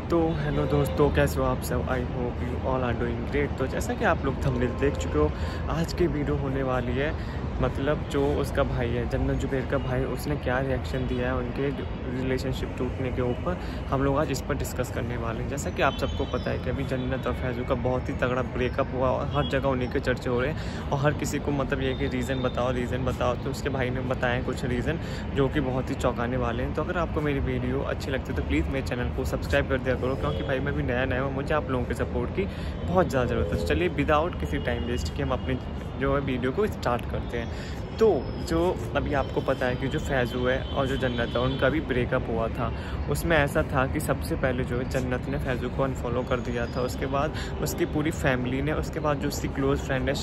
तो हेलो दोस्तों, कैसे हो आप सब। I hope you all are doing great. तो जैसा कि आप लोग थंबनेल देख चुके हो, आज की वीडियो होने वाली है मतलब जो उसका भाई है, जन्नत जुबैर का भाई, उसने क्या रिएक्शन दिया है उनके रिलेशनशिप टूटने के ऊपर। हम लोग आज इस पर डिस्कस करने वाले हैं। जैसा कि आप सबको पता है कि अभी जन्नत और फैज़ू का बहुत ही तगड़ा ब्रेकअप हुआ और हर जगह उन्हीं के चर्चे हो रहे हैं और हर किसी को मतलब ये कि रीज़न बताओ। तो उसके भाई ने बताया कुछ रीज़न जो कि बहुत ही चौंकाने वाले हैं। तो अगर आपको मेरी वीडियो अच्छी लगती है तो प्लीज़ मेरे चैनल को सब्सक्राइब कर दिया करो, क्योंकि भाई मैं भी नया हूँ, मुझे आप लोगों के सपोर्ट की बहुत ज़्यादा ज़रूरत है। तो चलिए विदाउट किसी टाइम वेस्ट के हम अपने जो है वीडियो को स्टार्ट करते हैं। तो जो अभी आपको पता है कि जो फैज़ू है और जो जन्नत है उनका भी ब्रेकअप हुआ था। उसमें ऐसा था कि सबसे पहले जो है जन्नत ने फैज़ू को अनफॉलो कर दिया था, उसके बाद उसकी पूरी फैमिली ने, उसके बाद जो उसकी क्लोज़ फ्रेंड है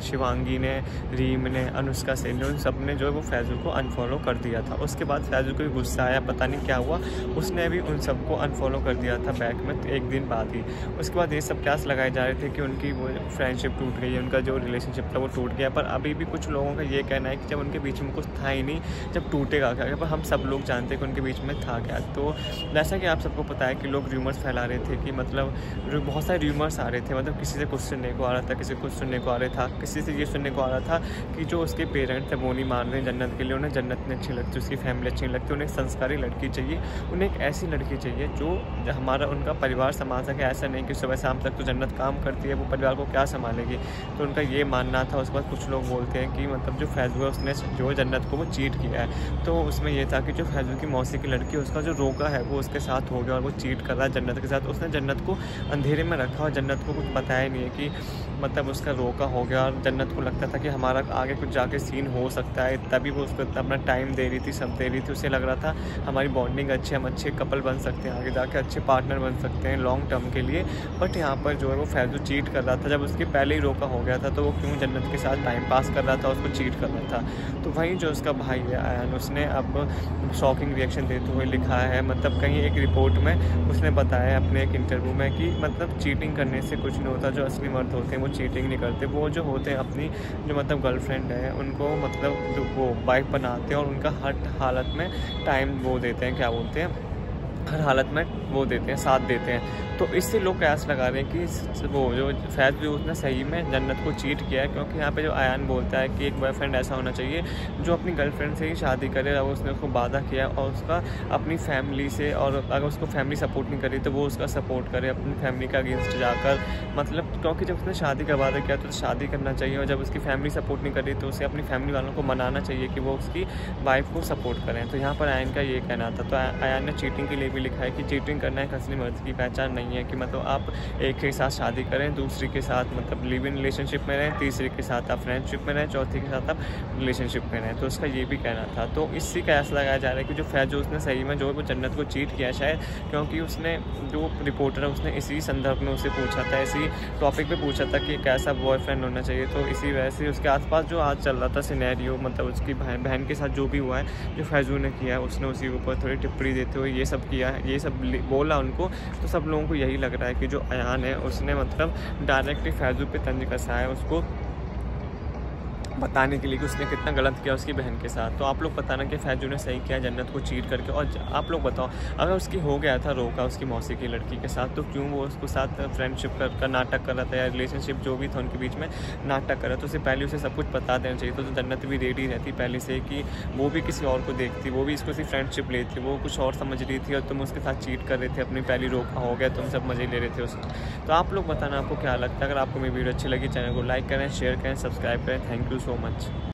शिवांगी ने, रीम ने, अनुष्का सेन ने, उन सब ने जो है वो फैज़ू को अनफॉलो कर दिया था। उसके बाद फैज़ू को भी गुस्सा आया, पता नहीं क्या हुआ, उसने भी उन सबको अनफॉलो कर दिया था बैक में एक दिन बाद ही। उसके बाद ये सब क्लास लगाए जा रहे थे कि उनकी वो फ्रेंडशिप टूट गई है, उनका जो रिलेशनशिप था वो टूट गया। पर अभी भी कुछ लोगों का ये कहना है कि जब उनके बीच में कुछ था ही नहीं, जब टूटेगा क्या। पर हम सब लोग जानते हैं कि उनके बीच में था क्या। तो जैसा कि आप सबको पता है कि लोग र्यूमर्स फैला रहे थे कि मतलब बहुत सारे र्यूमर्स आ रहे थे, मतलब किसी से कुछ सुनने को आ रहा था, किसी को कुछ सुनने को आ रहा था, किसी से ये सुनने को आ रहा था कि जो उसके पेरेंट्स थे वो नहीं मान रहे जन्नत के लिए, उन्हें जन्नत नहीं अच्छी लगती, उसकी फैमिली अच्छी नहीं लगती, उन्हें एक संस्कारी लड़की चाहिए, उन्हें एक ऐसी लड़की चाहिए जो हमारा उनका परिवार संभाल सके। ऐसा नहीं कि सुबह शाम तक तो जन्नत काम करती है, वो परिवार को क्या संभालेगी। तो उनका ये मानना था। उसके बाद कुछ लोग बोलते हैं कि मतलब जो फैज़ू है उसने जो जन्नत को वो चीट किया है। तो उसमें ये था कि जो फैज़ू की मौसी की लड़की, उसका जो रोका है वो उसके साथ हो गया और वो चीट कर रहा है जन्नत के साथ। उसने जन्नत को अंधेरे में रखा और जन्नत को कुछ बताया नहीं है कि मतलब उसका रोका हो गया। और जन्नत को लगता था कि हमारा आगे कुछ जाके सीन हो सकता है, तभी वो उसको इतना अपना टाइम दे रही थी, सब दे रही थी। उसे लग रहा था हमारी बॉन्डिंग अच्छी, हम अच्छे कपल बन सकते हैं, आगे जाके अच्छे पार्टनर बन सकते हैं लॉन्ग टर्म के लिए। बट यहाँ पर जो है वो फैज़ू चीट कर रहा था। जब उसके पहले ही रोका हो गया था तो वो क्यों जन्नत के साथ टाइम पास कर रहा था, उसको चीट कर रहा था। तो वहीं जो उसका भाई है आयान, उसने अब शॉकिंग रिएक्शन देते हुए लिखा है, मतलब कहीं एक रिपोर्ट में उसने बताया अपने एक इंटरव्यू में कि मतलब चीटिंग करने से कुछ नहीं होता। जो असली मर्द होते हैं वो चीटिंग नहीं करते, वो जो होते हैं अपनी जो मतलब गर्लफ्रेंड है उनको मतलब वो वाइफ बनाते हैं और उनका हर हालत में टाइम वो देते हैं, क्या बोलते हैं, हर हालत में वो देते हैं, साथ देते हैं। तो इससे लोग कयास लगा रहे हैं कि वो जो फैज़ भी उसने सही में जन्नत को चीट किया है, क्योंकि यहाँ पे जो आयान बोलता है कि एक बॉयफ्रेंड ऐसा होना चाहिए जो अपनी गर्लफ्रेंड से ही शादी करे। और उसने उसको वादा किया और उसका अपनी फैमिली से, और अगर उसको फैमिली सपोर्ट नहीं करी तो वो उसका सपोर्ट करे अपनी फैमिली का अगेंस्ट जाकर। मतलब क्योंकि जब उसने शादी का वादा किया तो शादी करना चाहिए, और जब उसकी फैमिली सपोर्ट नहीं करी तो उसे अपनी फैमिली वालों को मनाना चाहिए कि वो उसकी वाइफ को सपोर्ट करें। तो यहाँ पर आयान का ये कहना था। तो आयान ने चीटिंग के लिए भी लिखा है कि चीटिंग करना एक असली मर्द की पहचान नहीं है, कि मतलब आप एक के साथ शादी करें, दूसरी के साथ मतलब लिव इन रिलेशनशिप में रहें, तीसरी के साथ आप फ्रेंडशिप में रहें, चौथी के साथ आप रिलेशनशिप में रहें। तो उसका ये भी कहना था। तो इससे क्या ऐसा लगाया जा रहा है कि जो फैज़ू उसने सही में जो है वो जन्नत को चीट किया शायद, क्योंकि उसने जो रिपोर्टर है उसने इसी संदर्भ में उसे पूछा था, इसी टॉपिक पे पूछा था कि कैसा बॉयफ्रेंड होना चाहिए। तो इसी वजह से उसके आसपास जो आज चल रहा था सिनेरियो, मतलब उसकी बहन के साथ जो भी हुआ है, जो फैज़ू ने किया है, उसने उसी के ऊपर थोड़ी टिप्पणी देते हुए ये सब किया है, ये सब बोला उनको। तो सब लोगों को यही लग रहा है कि जो आयान है उसने मतलब डायरेक्टली फैज़ू पे तंज कसा है, उसको बताने के लिए कि उसने कितना गलत किया उसकी बहन के साथ। तो आप लोग बताना कि फैज़ू ने सही किया जन्नत को चीट करके। और आप लोग बताओ, अगर उसकी हो गया था रोका उसकी मौसी की लड़की के साथ, तो क्यों वो उसके साथ फ्रेंडशिप का नाटक कर रहा था, या रिलेशनशिप जो भी था उनके बीच में नाटक कर रहा था। तो उसे पहले उसे सब कुछ बता देना चाहिए। तो जन्नत भी रेडी रहती पहले से कि वो भी किसी और को देखती, वो भी इसको सिर्फ फ्रेंडशिप लेती, वो कुछ और समझ रही थी और तुम उसके साथ चीट कर रहे थे, अपनी पहली रोका हो गया, तुम सब मज़े ले रहे थे उसको। तो आप लोग बताना आपको क्या लगता है। अगर आपको मेरी वीडियो अच्छी लगी, चैनल को लाइक करें, शेयर करें, सब्सक्राइब करें। Thank you so much.